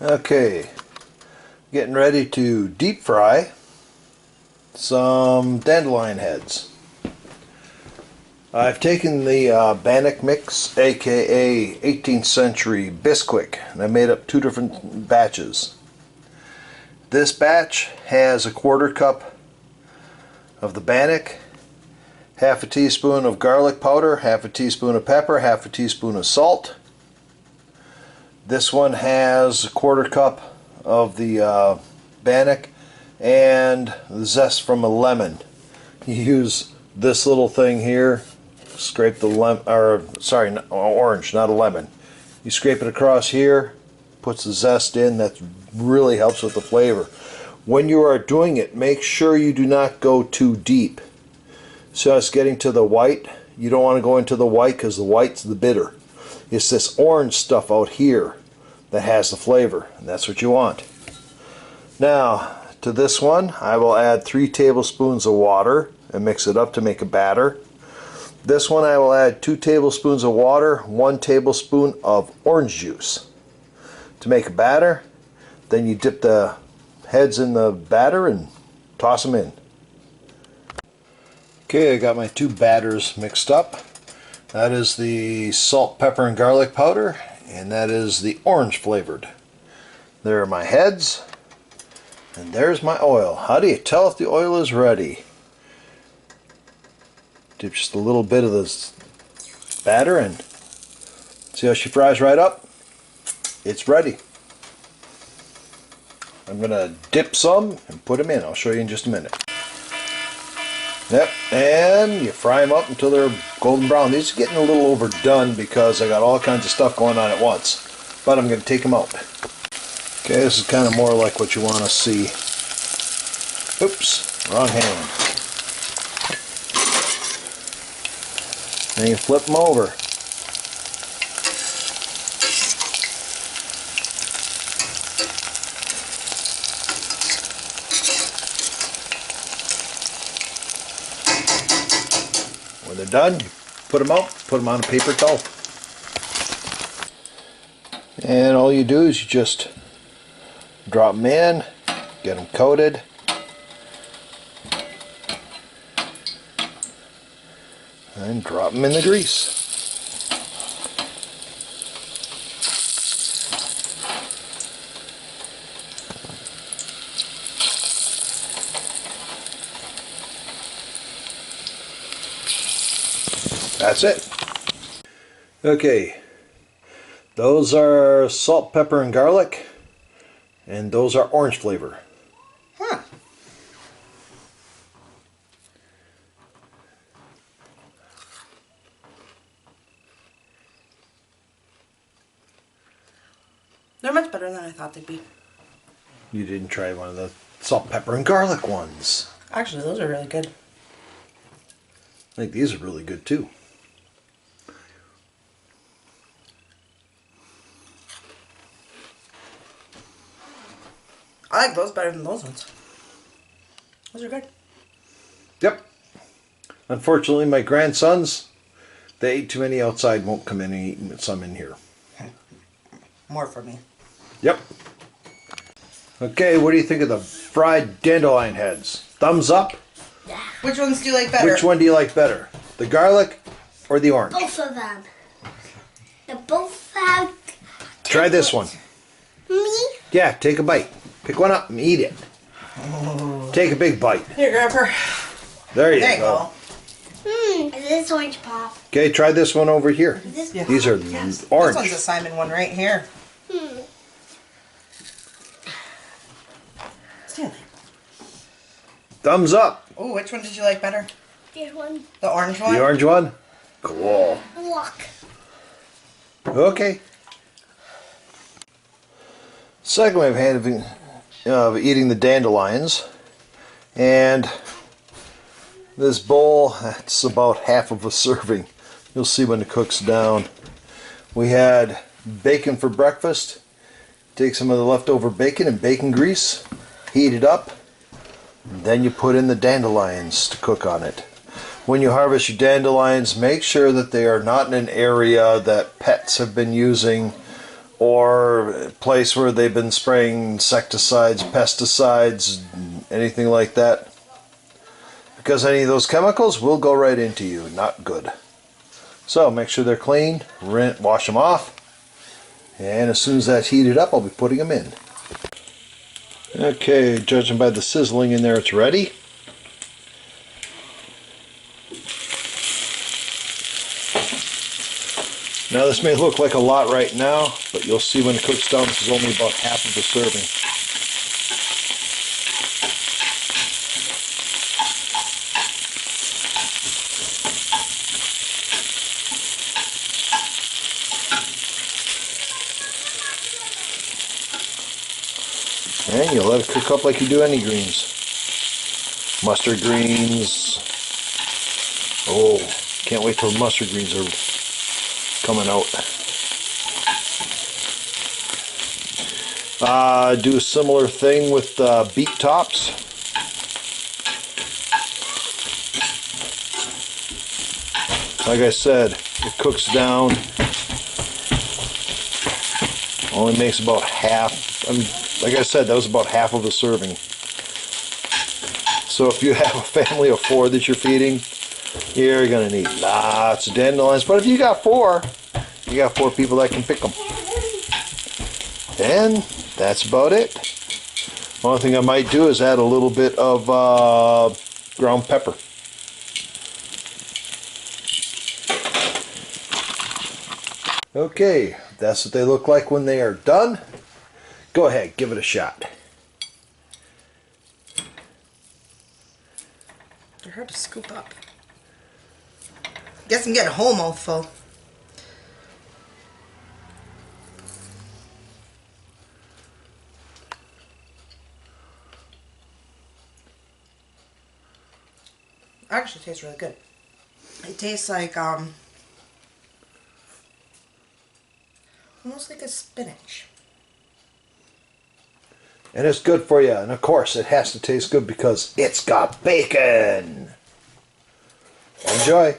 Okay, getting ready to deep fry some dandelion heads. I've taken the Bannock mix, aka 18th century Bisquick, and I made up two different batches. This batch has a quarter cup of the Bannock, half a teaspoon of garlic powder, half a teaspoon of pepper, half a teaspoon of salt. This one has a quarter cup of the Bannock and the zest from a lemon. You use this little thing here, scrape the orange, not a lemon. You scrape it across here, puts the zest in. That really helps with the flavor. When you are doing it, make sure you do not go too deep. So it's getting to the white. You don't want to go into the white because the white's the bitter. It's this orange stuff out here that has the flavor, and that's what you want. Now, to this one, I will add 3 tablespoons of water and mix it up to make a batter. This one I will add 2 tablespoons of water, 1 tablespoon of orange juice to make a batter. Then you dip the heads in the batter and toss them in. Okay, I got my 2 batters mixed up. That is the salt, pepper, and garlic powder, and that is the orange flavored. There are my heads, and there's my oil. How do you tell if the oil is ready? Dip just a little bit of this batter and see how she fries right up? It's ready. I'm going to dip some and put them in. I'll show you in just a minute. Yep, and you fry them up until they're golden brown. These are getting a little overdone because I got all kinds of stuff going on at once. But I'm going to take them out. Okay, this is kind of more like what you want to see. Oops, wrong hand. Then you flip them over. When they're done, you put them out, put them on a paper towel. And all you do is you just drop them in, get them coated. And drop them in the grease. That's it. Okay, those are salt, pepper, and garlic, and those are orange flavor. Huh. They're much better than I thought they'd be. You didn't try one of the salt, pepper, and garlic ones. Actually, those are really good. I think these are really good too. I like those better than those ones. Those are good. Yep. Unfortunately, my grandsons, they ate too many outside, won't come in and eat some in here. More for me. Yep. Okay, what do you think of the fried dandelion heads? Thumbs up? Yeah. Which ones do you like better? Which one do you like better? The garlic or the orange? Both of them. They both have... Try this one. Me? Yeah, take a bite. Pick one up and eat it. Oh. Take a big bite. Here, grab her. There you There you go. go. Is this orange pop? Okay, try this one over here. This Yeah. These are This orange. one's a Simon one right here. Stanley. Thumbs up. Oh, which one did you like better? This one. The orange one? The orange one? Cool. Look. Okay. Second way of eating the dandelions, and this bowl, that's about half of a serving. You'll see when it cooks down. We had bacon for breakfast. Take some of the leftover bacon and bacon grease, heat it up, and then you put in the dandelions to cook on it. When you harvest your dandelions, make sure that they are not in an area that pets have been using or a place where they've been spraying insecticides, pesticides, anything like that. Because any of those chemicals will go right into you. Not good. So make sure they're clean, wash them off, and as soon as that's heated up, I'll be putting them in. Okay, judging by the sizzling in there, it's ready. Now this may look like a lot right now, but you'll see when it cooks down, this is only about half of a serving. And you let it cook up like you do any greens. Mustard greens. Oh, can't wait till mustard greens are coming out. Do a similar thing with beet tops. Like I said, it cooks down. Only makes about half. Like I said, that was about half of a serving. So if you have a family of 4 that you're feeding, you're going to need lots of dandelions. But if you got 4, you got 4 people that can pick them. And that's about it. Only thing I might do is add a little bit of ground pepper. Okay, that's what they look like when they are done. Go ahead, give it a shot. They're hard to scoop up. Guess I'm getting a whole mouthful. Actually, it tastes really good. It tastes like almost like a spinach. And it's good for you. And of course, it has to taste good because it's got bacon. Enjoy.